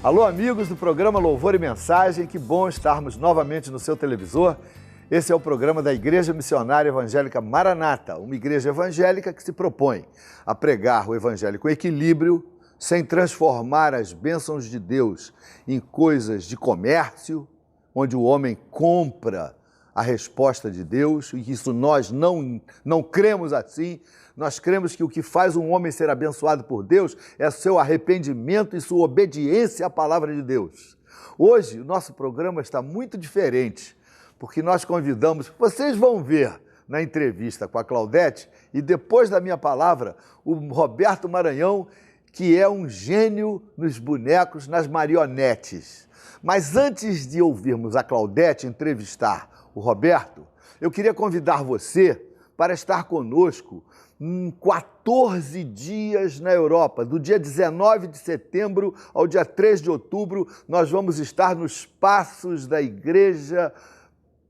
Alô, amigos do programa Louvor e Mensagem, que bom estarmos novamente no seu televisor. Esse é o programa da Igreja Missionária Evangélica Maranata, uma igreja evangélica que se propõe a pregar o evangelho com equilíbrio, sem transformar as bênçãos de Deus em coisas de comércio, onde o homem compra a resposta de Deus, e isso nós não cremos assim. Nós cremos que o que faz um homem ser abençoado por Deus é seu arrependimento e sua obediência à palavra de Deus. Hoje, o nosso programa está muito diferente, porque nós convidamos, vocês vão ver na entrevista com a Claudete, e depois da minha palavra, o Roberto Maranhão, que é um gênio nos bonecos, nas marionetes. Mas antes de ouvirmos a Claudete entrevistar o Roberto, eu queria convidar você para estar conosco em 14 dias na Europa. Do dia 19 de setembro ao dia 3 de outubro, nós vamos estar nos passos da Igreja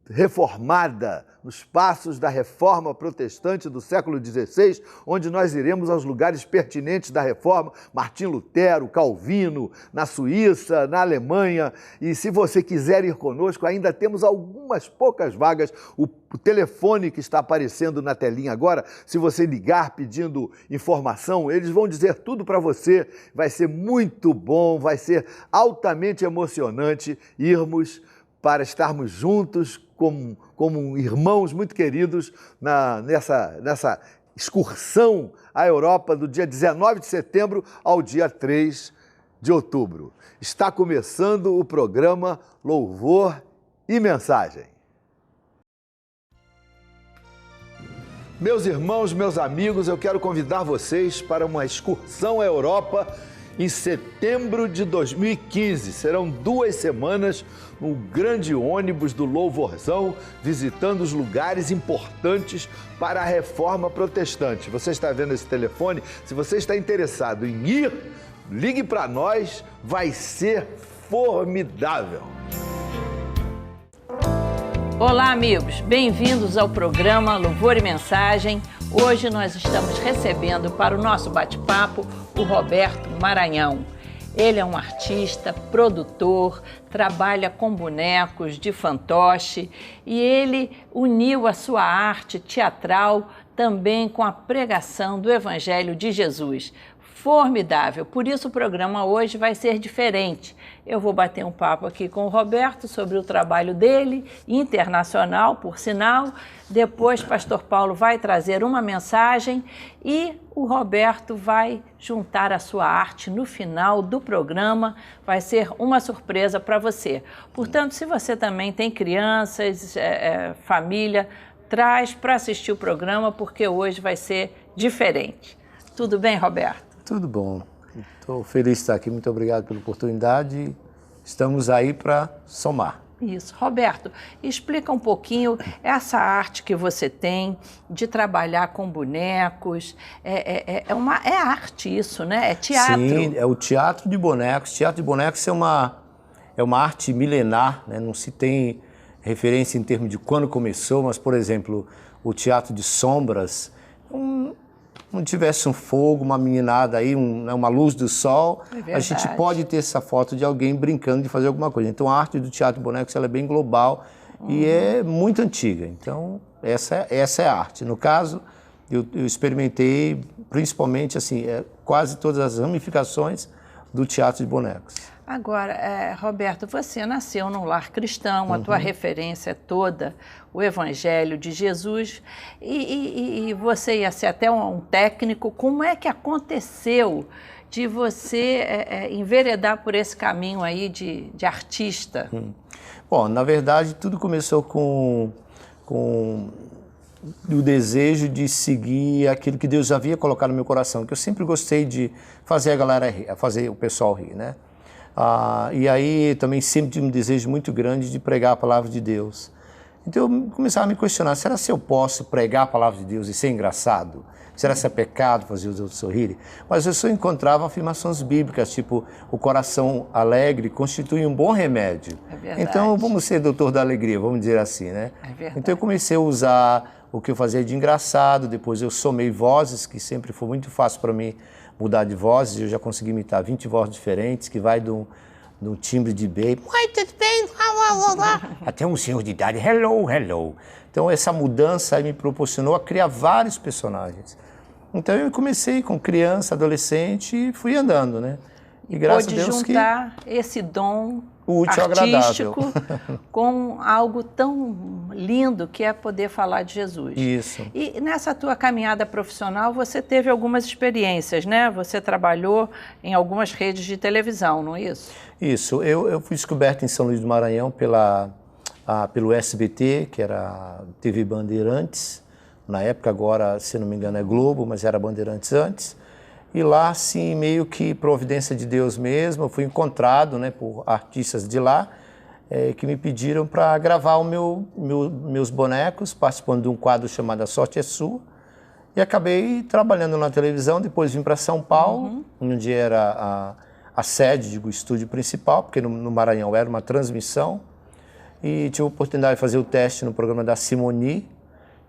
Reformada, nos passos da Reforma Protestante do século XVI, onde nós iremos aos lugares pertinentes da Reforma, Martim Lutero, Calvino, na Suíça, na Alemanha. E se você quiser ir conosco, ainda temos algumas poucas vagas. O telefone que está aparecendo na telinha agora, se você ligar pedindo informação, eles vão dizer tudo para você. Vai ser muito bom, vai ser altamente emocionante irmos para estarmos juntos como irmãos muito queridos nessa excursão à Europa do dia 19 de setembro ao dia 3 de outubro. Está começando o programa Louvor e Mensagem. Meus irmãos, meus amigos, eu quero convidar vocês para uma excursão à Europa em setembro de 2015. Serão 2 semanas no grande ônibus do Louvorzão, visitando os lugares importantes para a Reforma Protestante. Você está vendo esse telefone? Se você está interessado em ir, ligue para nós, vai ser formidável. Olá, amigos, bem-vindos ao programa Louvor e Mensagem. Hoje nós estamos recebendo para o nosso bate-papo o Roberto Maranhão. Ele é um artista, produtor, trabalha com bonecos de fantoche e ele uniu a sua arte teatral também com a pregação do Evangelho de Jesus. Formidável, por isso o programa hoje vai ser diferente. Eu vou bater um papo aqui com o Roberto sobre o trabalho dele, internacional, por sinal. Depois, pastor Paulo vai trazer uma mensagem e o Roberto vai juntar a sua arte no final do programa. Vai ser uma surpresa para você. Portanto, se você também tem crianças, família, traz para assistir o programa, porque hoje vai ser diferente. Tudo bem, Roberto? Tudo bom. Estou feliz de estar aqui. Muito obrigado pela oportunidade. Estamos aí para somar. Isso. Roberto, explica um pouquinho essa arte que você tem de trabalhar com bonecos. É arte isso, né? É teatro. Sim, é o teatro de bonecos. Teatro de bonecos é uma arte milenar, né? Não se tem referência em termos de quando começou, mas, por exemplo, o teatro de sombras, não tivesse um fogo, uma meninada aí, uma luz do sol, a gente pode ter essa foto de alguém brincando de fazer alguma coisa. Então a arte do teatro de bonecos ela é bem global e é muito antiga. Então essa é a arte. No caso, eu experimentei principalmente assim, quase todas as ramificações do teatro de bonecos. Agora, Roberto, você nasceu num lar cristão, a tua referência é toda o Evangelho de Jesus e você ia ser até um técnico. Como é que aconteceu de você enveredar por esse caminho aí de artista? Bom, na verdade, tudo começou com o desejo de seguir aquilo que Deus havia colocado no meu coração, que eu sempre gostei de fazer a galera rir, fazer o pessoal rir, né? E aí também sempre tive um desejo muito grande de pregar a palavra de Deus. Então eu começava a me questionar, será se eu posso pregar a palavra de Deus e ser engraçado? Será se é pecado fazer os outros sorrirem? Mas eu só encontrava afirmações bíblicas, tipo, o coração alegre constitui um bom remédio. É verdade. Então vamos ser doutor da alegria, vamos dizer assim, né? É verdade. Então eu comecei a usar o que eu fazia de engraçado, depois eu somei vozes, que sempre foi muito fácil para mim mudar de vozes, eu já consegui imitar 20 vozes diferentes, que vai no timbre de baby, muito bem, até um senhor de idade, hello, hello. Então essa mudança aí me proporcionou a criar vários personagens. Então eu comecei com criança, adolescente e fui andando, né? E graças a Deus juntar esse dom útil, artístico agradável, com algo tão lindo que é poder falar de Jesus. Isso. E nessa tua caminhada profissional você teve algumas experiências, né? Você trabalhou em algumas redes de televisão, não é isso? Isso. Eu fui descoberto em São Luís do Maranhão pelo SBT, que era a TV Bandeirantes. Na época, agora, se não me engano, é Globo, mas era Bandeirantes antes. E lá, assim, meio que providência de Deus mesmo, eu fui encontrado, né, por artistas de lá, que me pediram para gravar meus bonecos, participando de um quadro chamado A Sorte é Sua. E acabei trabalhando na televisão, depois vim para São Paulo, onde era a sede do estúdio principal, porque no Maranhão era uma transmissão. E tive a oportunidade de fazer o teste no programa da Simoni.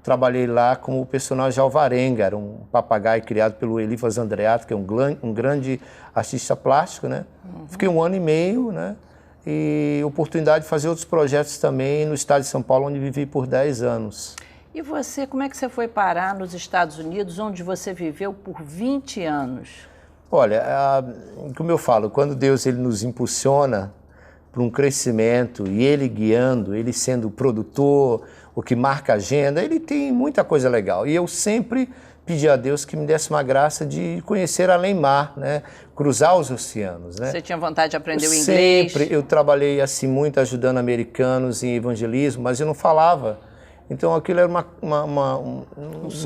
Trabalhei lá como o personagem Alvarenga, era um papagaio criado pelo Elifas Andreato, que é um grande artista plástico, né? Fiquei 1 ano e meio, né? E oportunidade de fazer outros projetos também no estado de São Paulo, onde vivi por 10 anos. E você, como é que você foi parar nos Estados Unidos, onde você viveu por 20 anos? Olha, como eu falo, quando Deus ele nos impulsiona para um crescimento e Ele guiando, Ele sendo o produtor, o que marca a agenda, Ele tem muita coisa legal. E eu sempre pedi a Deus que me desse uma graça de conhecer além-mar, né? Cruzar os oceanos, né? Você tinha vontade de aprender o inglês? Sempre. Eu trabalhei assim muito ajudando americanos em evangelismo, mas eu não falava. Então aquilo era uma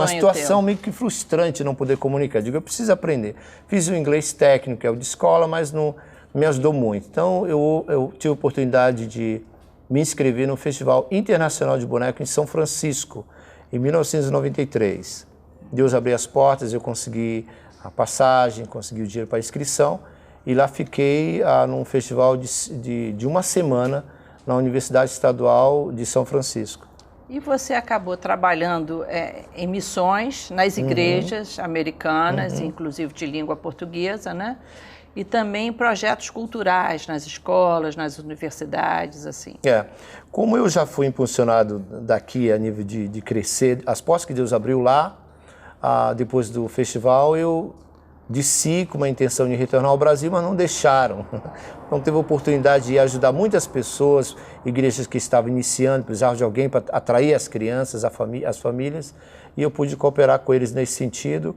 situação meio que frustrante não poder comunicar. Eu digo, eu preciso aprender. Fiz o inglês técnico, que é o de escola, mas não me ajudou muito. Então eu tive a oportunidade de me inscrever no Festival Internacional de Boneco em São Francisco, em 1993. Deus abriu as portas, eu consegui a passagem, consegui o dinheiro para a inscrição e lá fiquei num festival de 1 semana na Universidade Estadual de São Francisco. E você acabou trabalhando em missões nas igrejas americanas, inclusive de língua portuguesa, né? E também em projetos culturais nas escolas, nas universidades, assim. Como eu já fui impulsionado daqui a nível de crescer, as portas que Deus abriu lá, depois do festival, eu desci com uma intenção de retornar ao Brasil, mas não deixaram. Então teve a oportunidade de ajudar muitas pessoas, igrejas que estavam iniciando, precisavam de alguém para atrair as crianças, as famílias, e eu pude cooperar com eles nesse sentido.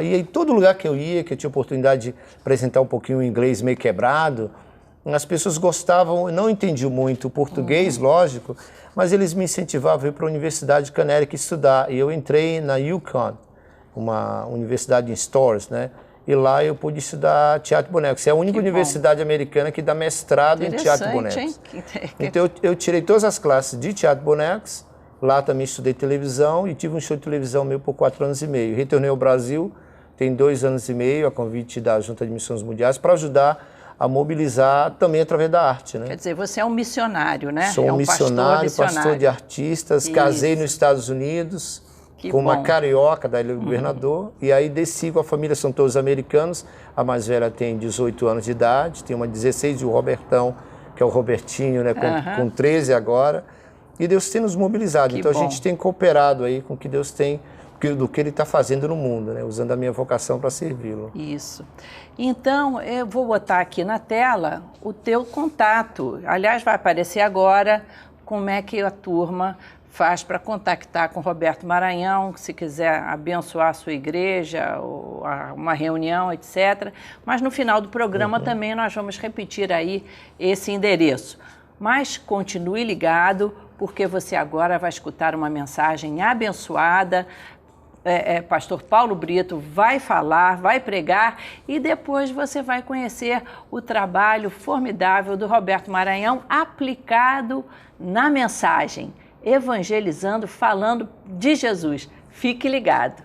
E em todo lugar que eu ia, que eu tinha oportunidade de apresentar um pouquinho o inglês meio quebrado, as pessoas gostavam, não entendiam muito o português, lógico, mas eles me incentivavam a ir para a Universidade de Connecticut estudar. E eu entrei na UConn, uma universidade em Stores, né? E lá eu pude estudar teatro de bonecos. É a única universidade americana que dá mestrado em teatro de bonecos. Então eu tirei todas as classes de teatro de bonecos. Lá também estudei televisão e tive um show de televisão meu por 4 anos e meio. Retornei ao Brasil, tem 2 anos e meio, a convite da Junta de Missões Mundiais, para ajudar a mobilizar também através da arte, né? Quer dizer, você é um missionário, né? Sou um missionário, pastor de artistas, casei nos Estados Unidos com uma carioca da Ilha do Governador, e aí desci com a família, são todos americanos, a mais velha tem 18 anos de idade, tem uma 16 e o Robertão, que é o Robertinho, né, com 13 agora. E Deus tem nos mobilizado, então a gente tem cooperado aí com o que Deus tem, do que Ele está fazendo no mundo, né? Usando a minha vocação para servi-lo. Isso. Então, eu vou botar aqui na tela o teu contato. Aliás, vai aparecer agora como é que a turma faz para contactar com Roberto Maranhão, se quiser abençoar a sua igreja, ou uma reunião, etc. Mas no final do programa também nós vamos repetir aí esse endereço. Mas continue ligado, porque você agora vai escutar uma mensagem abençoada. Pastor Paulo Brito vai falar, vai pregar e depois você vai conhecer o trabalho formidável do Roberto Maranhão aplicado na mensagem, evangelizando, falando de Jesus. Fique ligado.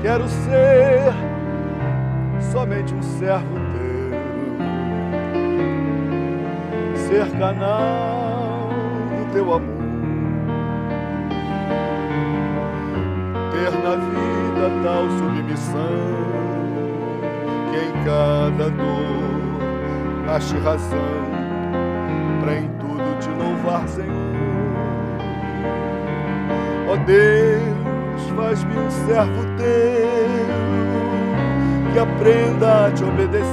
Quero ser somente um servo teu, ser canal do teu amor, ter na vida basta tal submissão, que em cada dor ache razão pra em tudo te louvar, Senhor. Ó Deus, faz-me um servo teu, que aprenda a te obedecer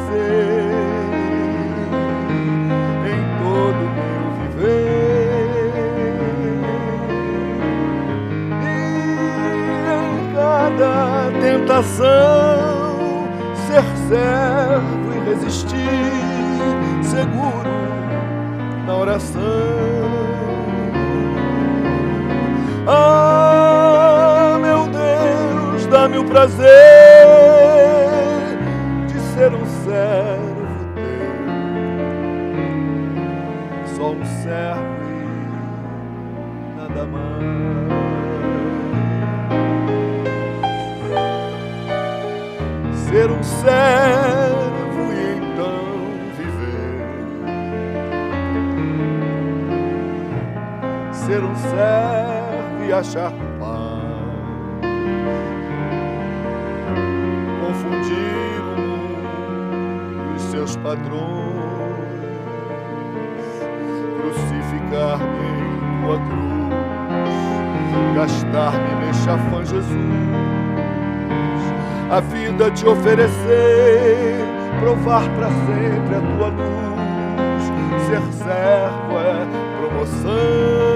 em todo o meu viver. E em cada tentação ser servo e resistir seguro na oração. Ah, meu Deus, dá-me o prazer de ser um servo teu, só um servo e nada mais. Ser um servo e então viver, ser um servo e achar paz, confundir o mundo e seus padrões, crucificar-me em tua cruz, gastar-me neste afã, Jesus, a vida te oferecer, provar pra sempre a tua luz, ser servo é promoção.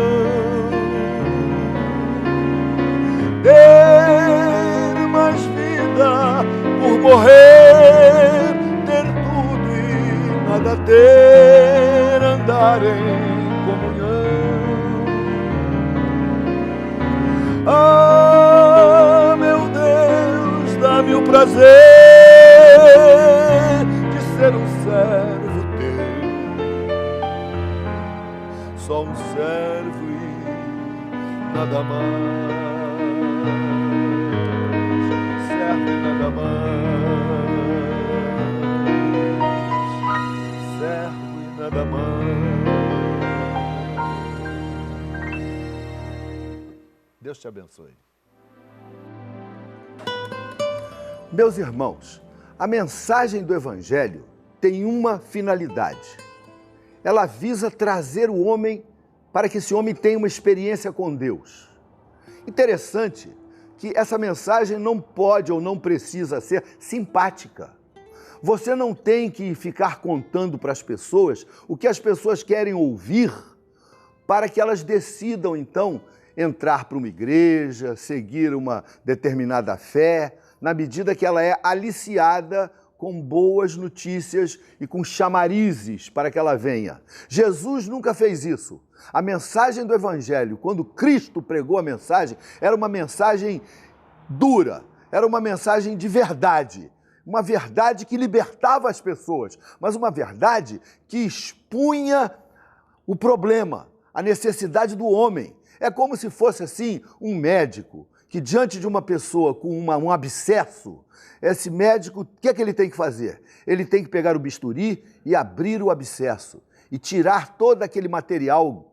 Ter mais vida por morrer, ter tudo e nada ter, andar em comunhão. Ah, meu Deus, dá-me o prazer de ser um servo teu, só um servo e nada mais. Servo e nada mais, servo e nada mais. Deus te abençoe. Meus irmãos, a mensagem do Evangelho tem uma finalidade. Ela visa trazer o homem para que esse homem tenha uma experiência com Deus. Interessante que essa mensagem não pode ou não precisa ser simpática. Você não tem que ficar contando para as pessoas o que as pessoas querem ouvir para que elas decidam, então, entrar para uma igreja, seguir uma determinada fé, na medida que ela é aliciada com boas notícias e com chamarizes para que ela venha. Jesus nunca fez isso. A mensagem do Evangelho, quando Cristo pregou a mensagem, era uma mensagem dura, era uma mensagem de verdade, uma verdade que libertava as pessoas, mas uma verdade que expunha o problema, a necessidade do homem. É como se fosse assim um médico que diante de uma pessoa com um abscesso, esse médico, o que é que ele tem que fazer? Ele tem que pegar o bisturi e abrir o abscesso e tirar todo aquele material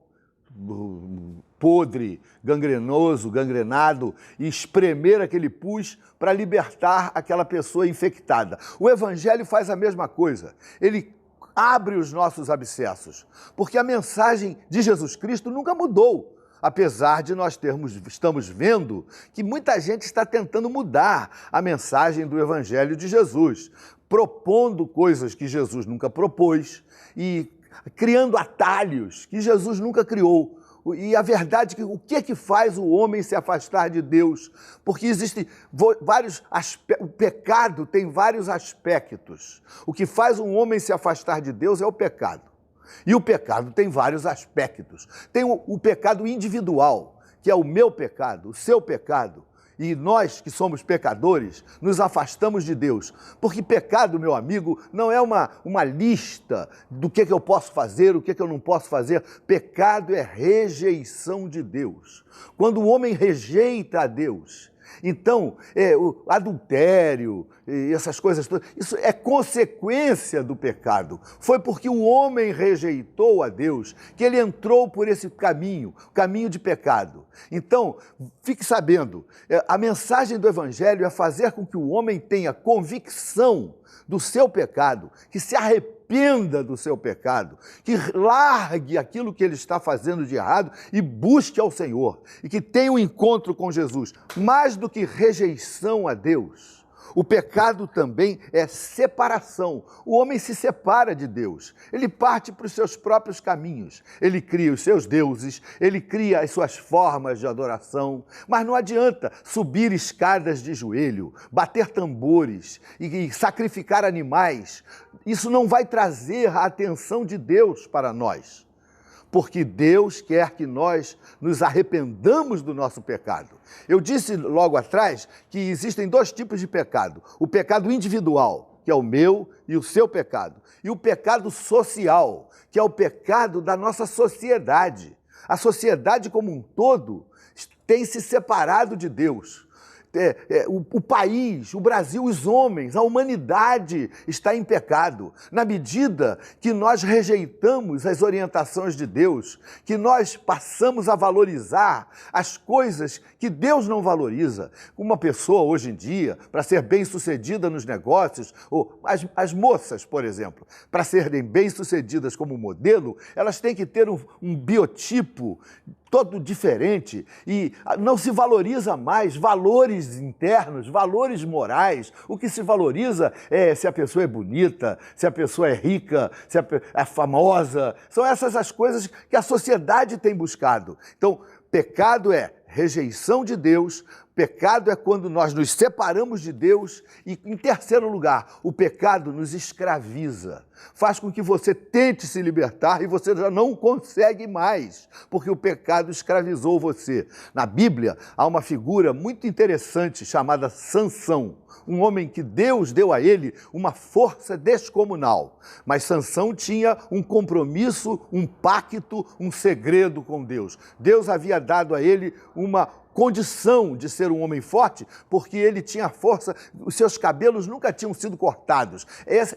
podre, gangrenoso, gangrenado e espremer aquele pus para libertar aquela pessoa infectada. O Evangelho faz a mesma coisa. Ele abre os nossos abscessos, porque a mensagem de Jesus Cristo nunca mudou. Apesar de nós estamos vendo que muita gente está tentando mudar a mensagem do Evangelho de Jesus, propondo coisas que Jesus nunca propôs e criando atalhos que Jesus nunca criou. E a verdade é que o que é que faz o homem se afastar de Deus? Porque existem vários aspectos, o pecado tem vários aspectos. O que faz um homem se afastar de Deus é o pecado. E o pecado tem vários aspectos. Tem o pecado individual, que é o meu pecado, o seu pecado. E nós que somos pecadores, nos afastamos de Deus. Porque pecado, meu amigo, não é uma lista do que eu posso fazer, o que eu não posso fazer. Pecado é rejeição de Deus. Quando o homem rejeita a Deus, Então, o adultério e essas coisas todas, isso é consequência do pecado. Foi porque o homem rejeitou a Deus que ele entrou por esse caminho, o caminho de pecado. Então, fique sabendo, a mensagem do Evangelho é fazer com que o homem tenha convicção do seu pecado, que se arrependa do seu pecado, que largue aquilo que ele está fazendo de errado e busque ao Senhor, e que tenha um encontro com Jesus. Mais do que rejeição a Deus, o pecado também é separação. O homem se separa de Deus, ele parte para os seus próprios caminhos, ele cria os seus deuses, ele cria as suas formas de adoração, mas não adianta subir escadas de joelho, bater tambores e sacrificar animais. Isso não vai trazer a atenção de Deus para nós, porque Deus quer que nós nos arrependamos do nosso pecado. Eu disse logo atrás que existem dois tipos de pecado: o pecado individual, que é o meu e o seu pecado, e o pecado social, que é o pecado da nossa sociedade. A sociedade como um todo tem se separado de Deus. O país, o Brasil, os homens, a humanidade está em pecado. Na medida que nós rejeitamos as orientações de Deus, que nós passamos a valorizar as coisas que Deus não valoriza. Uma pessoa hoje em dia, para ser bem-sucedida nos negócios, ou as moças, por exemplo, para serem bem-sucedidas como modelo, elas têm que ter um biotipo todo diferente, e não se valoriza mais valores internos, valores morais. O que se valoriza é se a pessoa é bonita, se a pessoa é rica, se é famosa. São essas as coisas que a sociedade tem buscado. Então, pecado é rejeição de Deus, pecado é quando nós nos separamos de Deus e, em terceiro lugar, o pecado nos escraviza. Faz com que você tente se libertar e você já não consegue mais, porque o pecado escravizou você. Na Bíblia, há uma figura muito interessante chamada Sansão, um homem que Deus deu a ele uma força descomunal. Mas Sansão tinha um compromisso, um pacto, um segredo com Deus. Deus havia dado a ele uma condição de ser um homem forte, porque ele tinha força, os seus cabelos nunca tinham sido cortados.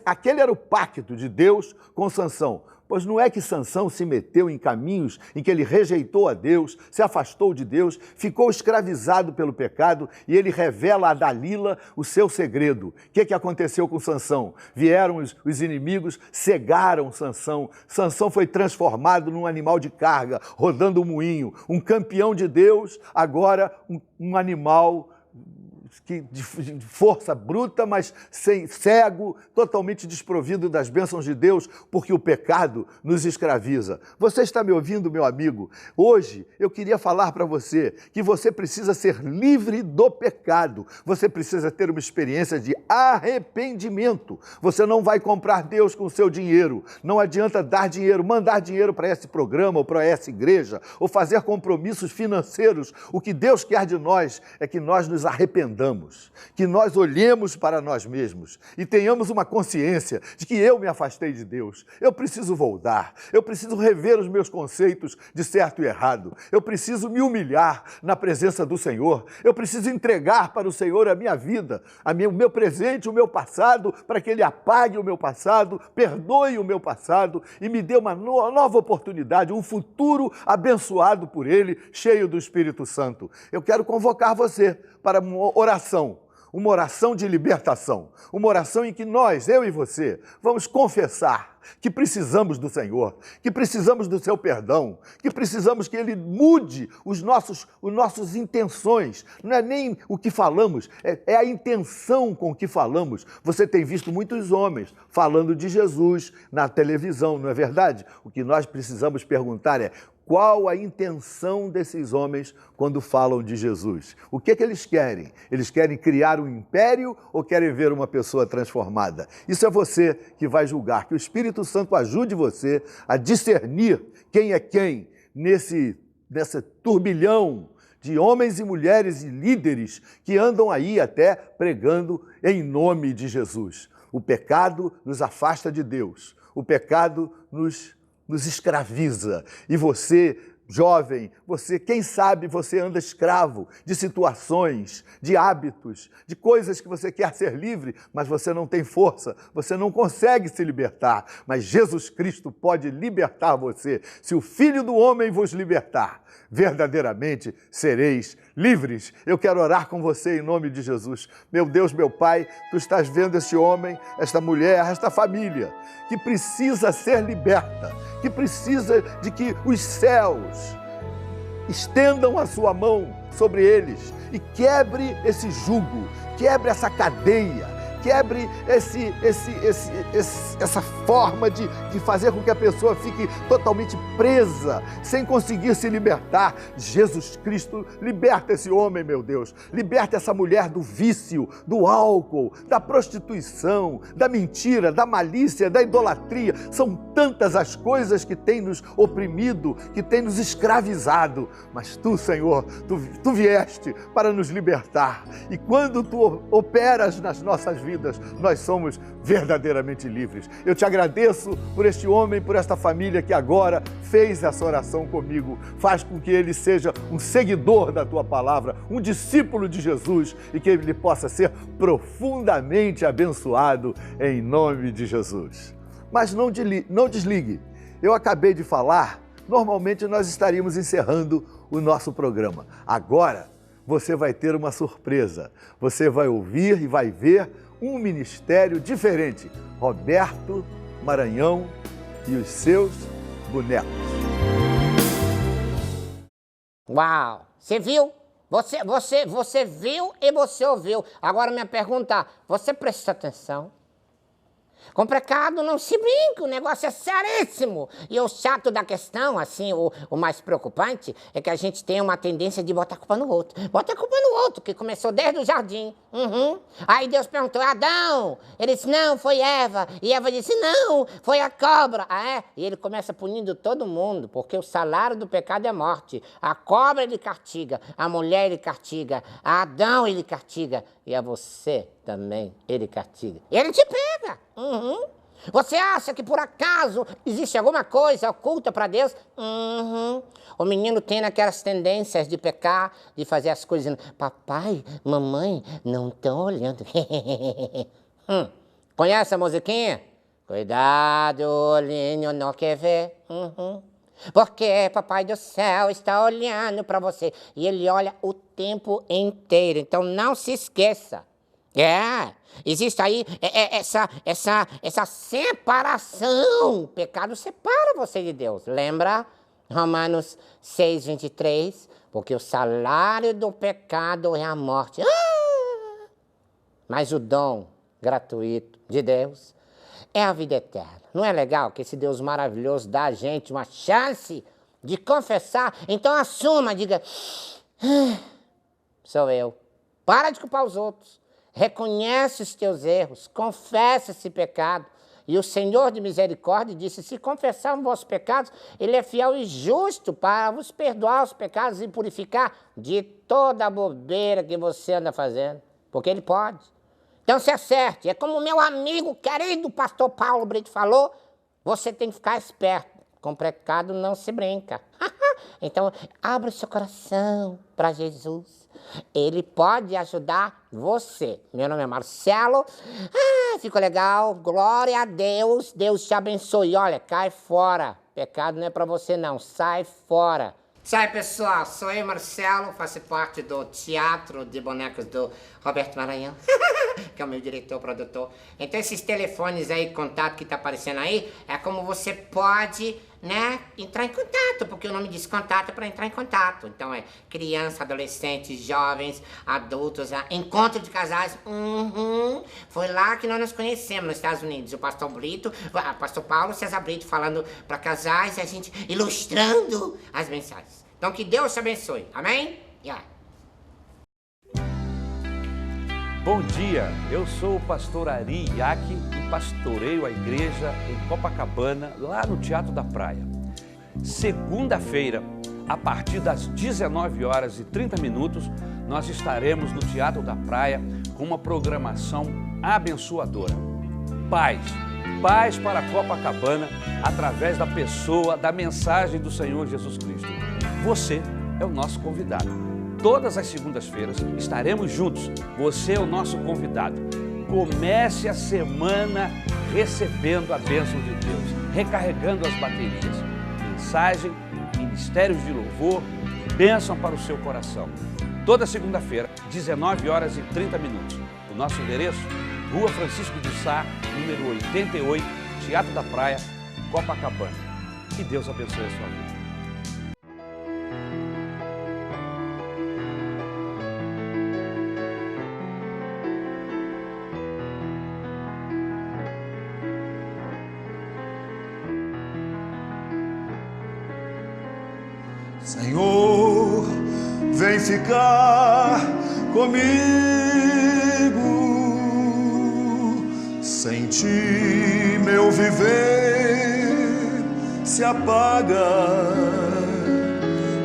Aquele era o pacto de Deus com Sansão. Pois não é que Sansão se meteu em caminhos em que ele rejeitou a Deus, se afastou de Deus, ficou escravizado pelo pecado, e ele revela a Dalila o seu segredo. O que aconteceu com Sansão? Vieram os inimigos, cegaram Sansão. Sansão foi transformado num animal de carga, rodando um moinho. Um campeão de Deus, agora um animal de força bruta, mas cego, totalmente desprovido das bênçãos de Deus, porque o pecado nos escraviza. Você está me ouvindo, meu amigo? Hoje eu queria falar para você que você precisa ser livre do pecado. Você precisa ter uma experiência de arrependimento. Você não vai comprar Deus com o seu dinheiro. Não adianta dar dinheiro, mandar dinheiro para esse programa ou para essa igreja, ou fazer compromissos financeiros. O que Deus quer de nós é que nós nos arrependamos, que nós olhemos para nós mesmos e tenhamos uma consciência de que eu me afastei de Deus. Eu preciso voltar, eu preciso rever os meus conceitos de certo e errado, eu preciso me humilhar na presença do Senhor, eu preciso entregar para o Senhor a minha vida, o meu presente, o meu passado, para que Ele apague o meu passado, perdoe o meu passado e me dê uma nova oportunidade, um futuro abençoado por Ele, cheio do Espírito Santo. Eu quero convocar você para uma oração de libertação, uma oração em que nós, eu e você, vamos confessar que precisamos do Senhor, que precisamos do seu perdão, que precisamos que Ele mude os nossos intenções. Não é nem o que falamos, é a intenção com que falamos. Você tem visto muitos homens falando de Jesus na televisão, não é verdade? O que nós precisamos perguntar é: qual a intenção desses homens quando falam de Jesus? O que eles querem? Eles querem criar um império ou querem ver uma pessoa transformada? Isso é você que vai julgar. Que o Espírito Santo ajude você a discernir quem é quem nesse turbilhão de homens e mulheres e líderes que andam aí até pregando em nome de Jesus. O pecado nos afasta de Deus. O pecado nos escraviza, e você jovem, você, quem sabe você anda escravo de situações, de hábitos, de coisas que você quer ser livre, mas você não tem força, você não consegue se libertar. Mas Jesus Cristo pode libertar você. Se o Filho do Homem vos libertar, verdadeiramente sereis livres. Eu quero orar com você em nome de Jesus. Meu Deus, meu Pai, tu estás vendo esse homem, esta mulher, esta família, que precisa ser liberta, que precisa de que os céus estendam a sua mão sobre eles e quebre esse jugo, quebre essa cadeia, quebre essa forma de fazer com que a pessoa fique totalmente presa, sem conseguir se libertar. Jesus Cristo, liberta esse homem, meu Deus. Liberta essa mulher do vício, do álcool, da prostituição, da mentira, da malícia, da idolatria. São tantas as coisas que têm nos oprimido, que têm nos escravizado. Mas tu, Senhor, tu vieste para nos libertar. E quando tu operas nas nossas vidas, nós somos verdadeiramente livres. Eu te agradeço por este homem, por esta família que agora fez essa oração comigo. Faz com que ele seja um seguidor da tua palavra, um discípulo de Jesus e que ele possa ser profundamente abençoado em nome de Jesus. Mas não desligue. Eu acabei de falar, normalmente nós estaríamos encerrando o nosso programa. Agora você vai ter uma surpresa. Você vai ouvir e vai ver um ministério diferente. Roberto Maranhão e os seus bonecos. Uau! Você viu? Você viu e você ouviu. Agora minha pergunta, você prestou atenção? Com pecado não se brinca, o negócio é seríssimo. E o chato da questão, assim, o mais preocupante, é que a gente tem uma tendência de botar a culpa no outro. Bota a culpa no outro, que começou desde o jardim. Aí Deus perguntou, Adão? Ele disse, não, foi Eva. E Eva disse, não, foi a cobra. Ah, é? E ele começa punindo todo mundo, porque o salário do pecado é morte. A cobra ele castiga, a mulher ele castiga, a Adão ele castiga. E a você também ele castiga. E ele te pega. Você acha que por acaso existe alguma coisa oculta para Deus? O menino tem aquelas tendências de pecar, de fazer as coisas dizendo, papai, mamãe, não estão olhando. Conhece a musiquinha? Cuidado, olhinho não quer ver. Porque papai do céu está olhando para você. E ele olha o tempo inteiro. Então não se esqueça. Existe aí essa separação. O pecado separa você de Deus. Lembra? Romanos 6:23. Porque o salário do pecado é a morte. Mas o dom gratuito de Deus é a vida eterna. Não é legal que esse Deus maravilhoso dá a gente uma chance de confessar? Então assuma, diga, sou eu. Para de culpar os outros. Reconhece os teus erros, confessa esse pecado. E o Senhor de misericórdia disse, se confessar os vossos pecados, Ele é fiel e justo para vos perdoar os pecados e purificar de toda a bobeira que você anda fazendo. Porque Ele pode. Então se acerte. É como o meu amigo querido pastor Paulo Brito falou, você tem que ficar esperto. Com pecado não se brinca. Então abra o seu coração para Jesus. Ele pode ajudar você. Meu nome é Marcelo. Ficou legal. Glória a Deus. Deus te abençoe. Olha, cai fora. Pecado não é pra você não. Sai fora. Sai, pessoal. Sou eu, Marcelo. Faço parte do Teatro de Bonecos do Roberto Maranhão. Que é o meu diretor, produtor. Então esses telefones aí, contato que tá aparecendo aí, é como você pode, né, entrar em contato, porque o nome diz contato é para entrar em contato. Então é criança, adolescentes, jovens, adultos, encontro de casais. Foi lá que nós nos conhecemos nos Estados Unidos. O pastor Brito, o pastor Paulo César Brito falando para casais e a gente ilustrando as mensagens. Então que Deus te abençoe. Amém? Bom dia, eu sou o pastor Ari Iaki e pastoreio a igreja em Copacabana, lá no Teatro da Praia. Segunda-feira, a partir das 19h30, nós estaremos no Teatro da Praia com uma programação abençoadora. Paz para Copacabana, através da pessoa, da mensagem do Senhor Jesus Cristo. você é o nosso convidado. Todas as segundas-feiras estaremos juntos. Você é o nosso convidado. Comece a semana recebendo a bênção de Deus, recarregando as baterias. Mensagem, ministérios de louvor, bênção para o seu coração. Toda segunda-feira, 19h30. O nosso endereço, Rua Francisco de Sá, número 88, Teatro da Praia, Copacabana. Que Deus abençoe a sua vida. Senhor, vem ficar comigo. Sem ti, meu viver se apaga.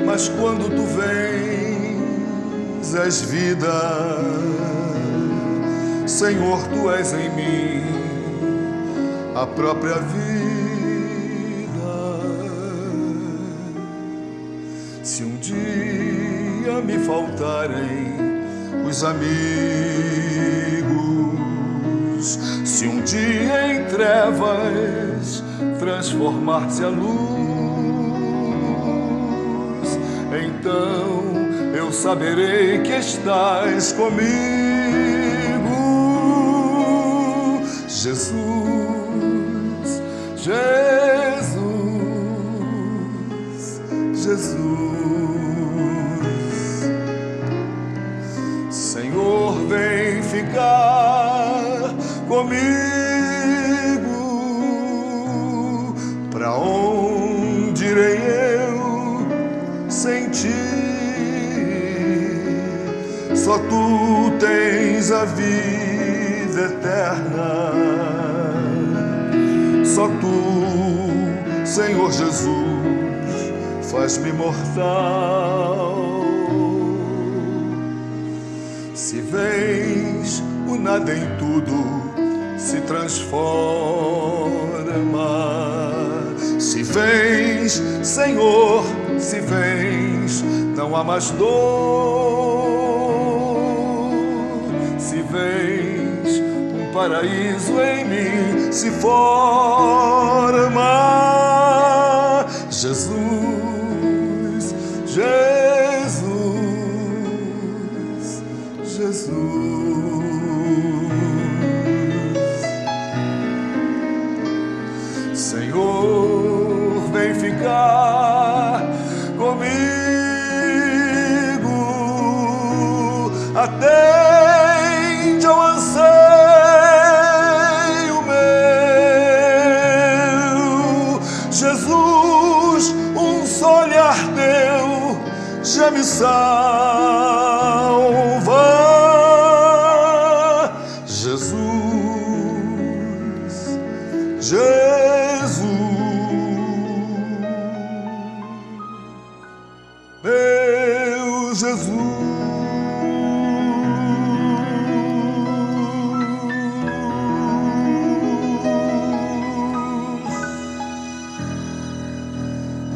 Mas quando tu vens, és vida. Senhor, tu és em mim a própria vida. Se um dia me faltarem os amigos, se um dia em trevas transformar-se a luz, então eu saberei que estás comigo, Jesus, Jesus, Jesus. Senhor, vem ficar comigo. Pra onde irei eu sem ti? Só tu tens a vida eterna. Só tu, Senhor Jesus, faz-me mortal. Se vens, o nada em tudo se transforma. Se vens, Senhor, se vens, não há mais dor. Se vens, um paraíso em mim se forma. Jesus, Jesus, Jesus. Senhor, vem ficar comigo até ao anseio meu. Jesus, um só olhar teu já me salva. Jesus, Jesus, meu Jesus.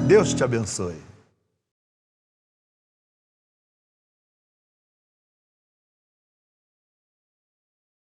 Deus te abençoe.